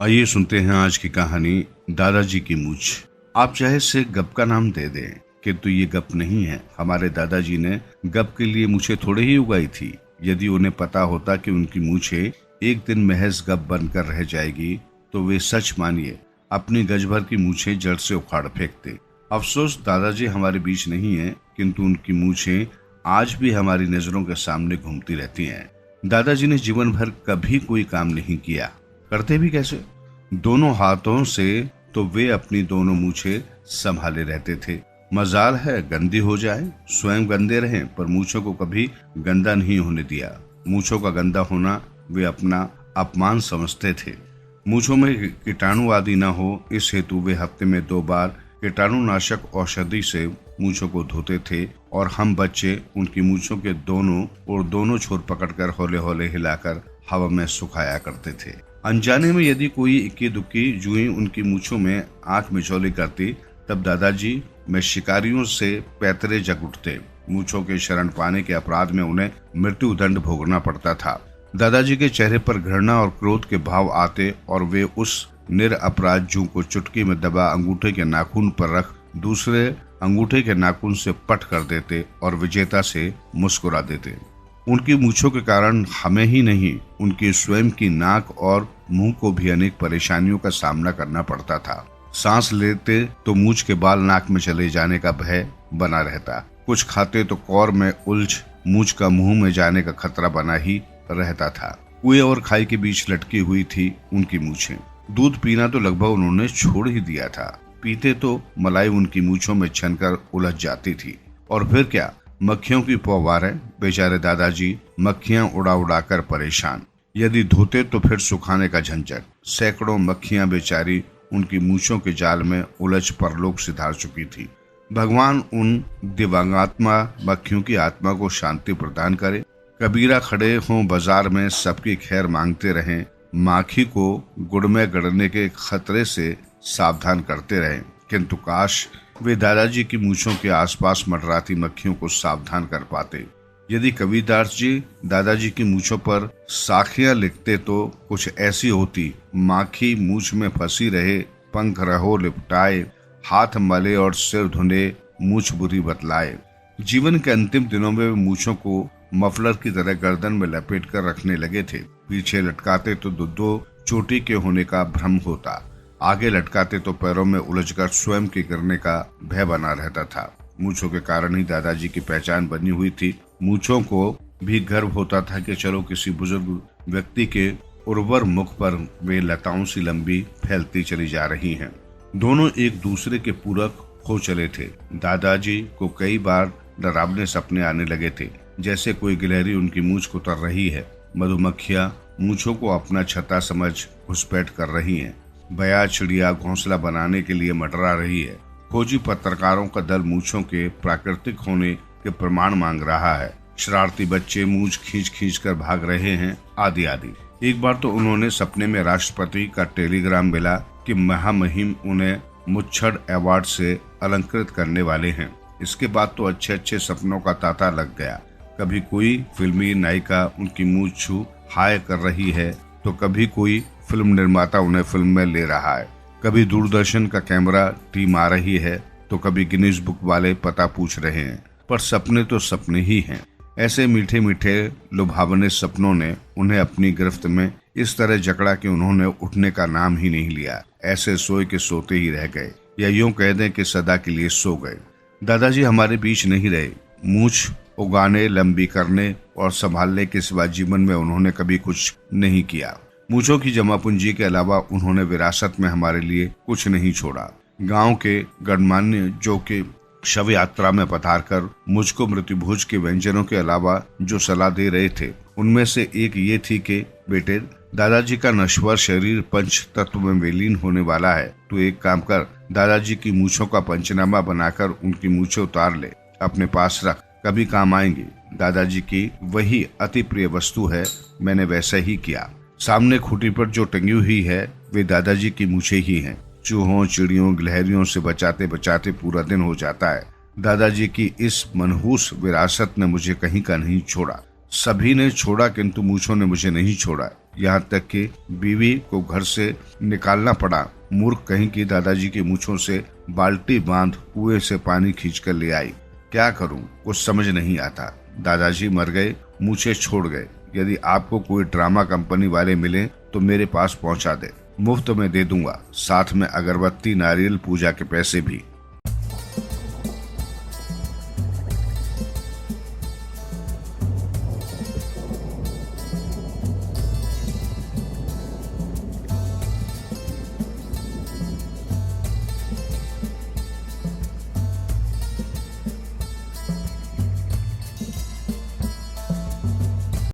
आइए सुनते हैं आज की कहानी दादाजी की मूछ। आप चाहे से गप का नाम दे दें, किंतु ये गप नहीं है। हमारे दादाजी ने गप के लिए मूछें थोड़े ही उगाई थी। यदि उन्हें पता होता कि उनकी मूछें एक दिन महज गप बनकर रह जाएगी तो वे सच मानिए अपनी गज भर की मूछें जड़ से उखाड़ फेंकते। अफसोस दादाजी हमारे बीच नहीं है, किंतु उनकी मूछें आज भी हमारी नजरों के सामने घूमती रहती हैं। दादाजी ने जीवन भर कभी कोई काम नहीं किया, करते भी कैसे? दोनों हाथों से तो वे अपनी दोनों मूछें संभाले रहते थे। मजाल है गंदी हो जाए, स्वयं गंदे रहें, पर मूछों को कभी गंदा नहीं होने दिया। मूछों का गंदा होना वे अपना अपमान समझते थे। मूछों में कीटाणु आदि न हो, इस हेतु वे हफ्ते में 2 बार कीटाणुनाशक औषधि से मूछों को धोते थे और हम बच्चे उनकी मूछों के दोनों छोर पकड़कर हौले हौले हिलाकर हवा में सुखाया करते थे। अनजाने में यदि कोई इक्की दुक्की जुई उनकी मूछों में आंख मिचौली करती, तब दादाजी में शिकारियों से पैतरे जग उठते। मूछों के शरण पाने के अपराध में उन्हें मृत्यु दंड भोगना पड़ता था। दादाजी के चेहरे पर घृणा और क्रोध के भाव आते और वे उस निरअपराध जू को चुटकी में दबा अंगूठे के नाखून पर रख दूसरे अंगूठे के नाखून से पट कर देते और विजेता से मुस्कुरा देते। उनकी मूछों के कारण हमें ही नहीं, उनकी स्वयं की नाक और मुंह को भी अनेक परेशानियों का सामना करना पड़ता था। सांस लेते तो मूछ के बाल नाक में चले जाने का भय बना रहता। कुछ खाते तो कौर में उलझ मूछ का मुंह में जाने का खतरा बना ही रहता था। कुएं और खाई के बीच लटकी हुई थी उनकी मूछें। दूध पीना तो लगभग उन्होंने छोड़ ही दिया था। पीते तो मलाई उनकी मूछों में छनकर उलझ जाती थी। और फिर क्या, मक्खियों की पौवार है। बेचारे दादाजी मक्खियां उड़ा उड़ा कर परेशान। यदि धोते तो फिर सुखाने का झंझट। सैकड़ों मक्खियां बेचारी उनकी मूछों के जाल में उलझ परलोक सिधार चुकी थी। भगवान उन दिव्यांगात्मा मक्खियों की आत्मा को शांति प्रदान करे। कबीरा खड़े हों बाजार में, सबकी खैर मांगते रहें, माखी को गुड़ में गड़ने के खतरे से सावधान करते रहें। किंतु काश वे दादाजी की मूछों के आसपास मंडराती मक्खियों को सावधान कर पाते। यदि कबीरदास जी दादाजी की मूछों पर साखियां लिखते तो कुछ ऐसी होती: माखी मूछ में फंसी रहे, पंख रहो लिपटाए, हाथ मले और सिर धुने, मूछ बुरी बतलाए। जीवन के अंतिम दिनों में वे मूछों को मफलर की तरह गर्दन में लपेट कर रखने लगे थे। पीछे लटकाते तो दो चोटी के होने का भ्रम होता, आगे लटकाते तो पैरों में उलझकर स्वयं के गिरने का भय बना रहता था। मूछों के कारण ही दादाजी की पहचान बनी हुई थी। मूछों को भी गर्व होता था कि चलो किसी बुजुर्ग व्यक्ति के उर्वर मुख पर वे लताओं सी लंबी फैलती चली जा रही हैं। दोनों एक दूसरे के पूरक हो चले थे। दादाजी को कई बार डरावने सपने आने लगे थे, जैसे कोई गिलहरी उनकी मूछ को तर रही है, मधुमक्खियां मूछों को अपना छता समझ घुसपैठ कर रही हैं, बया चिड़िया घोंसला बनाने के लिए मंडरा रही है, खोजी पत्रकारों का दल मूछों के प्राकृतिक होने के प्रमाण मांग रहा है, शरारती बच्चे मूछ खींच खींच कर भाग रहे हैं, आदि आदि। एक बार तो उन्होंने सपने में राष्ट्रपति का टेलीग्राम मिला कि महामहिम उन्हें मुच्छड़ अवार्ड से अलंकृत करने वाले हैं। इसके बाद तो अच्छे अच्छे सपनों का तांता लग गया। कभी कोई फिल्मी नायिका उनकी मूछ छू हाय कर रही है, तो कभी कोई फिल्म निर्माता उन्हें फिल्म में ले रहा है, कभी दूरदर्शन का कैमरा टीम आ रही है, तो कभी गिनीज बुक वाले पता पूछ रहे हैं। पर सपने तो सपने ही हैं। ऐसे मीठे मीठे लुभावने सपनों ने उन्हें अपनी गिरफ्त में इस तरह जकड़ा कि उन्होंने उठने का नाम ही नहीं लिया। ऐसे सोए के सोते ही रह गए, या यूं कह दें कि सदा के लिए सो गए। दादाजी हमारे बीच नहीं रहे। मूछ उगाने, लंबी करने और संभालने के सिवा जीवन में उन्होंने कभी कुछ नहीं किया। मूछों की जमा पूंजी के अलावा उन्होंने विरासत में हमारे लिए कुछ नहीं छोड़ा। गांव के गणमान्य जो के शव यात्रा में पधार कर मुझको मृत्युभोज के व्यंजनों के अलावा जो सलाह दे रहे थे, उनमें से एक ये थी कि बेटे, दादाजी का नश्वर शरीर पंच तत्व में विलीन होने वाला है। तू एक काम कर, दादाजी की मूछों का पंचनामा बनाकर उनकी मूछें उतार ले, अपने पास रख, कभी काम आएंगी। दादाजी की वही अति प्रिय वस्तु है। मैंने वैसा ही किया। सामने खूंटी पर जो टंगी हुई है वे दादाजी की मूछें ही हैं। चूहों, चिड़ियों, गिलहरियों से बचाते बचाते पूरा दिन हो जाता है। दादाजी की इस मनहूस विरासत ने मुझे कहीं का नहीं छोड़ा। सभी ने छोड़ा, किंतु मूछों ने मुझे नहीं छोड़ा। यहाँ तक कि बीवी को घर से निकालना पड़ा। मूर्ख कहीं की दादाजी की मूछों से बाल्टी बांध कुएं से पानी खींच कर ले आई। क्या करूं, कुछ समझ नहीं आता। दादाजी मर गए, मूछें छोड़ गए। यदि आपको कोई ड्रामा कंपनी वाले मिले तो मेरे पास पहुंचा दे, मुफ्त में दे दूंगा, साथ में अगरबत्ती, नारियल, पूजा के पैसे भी।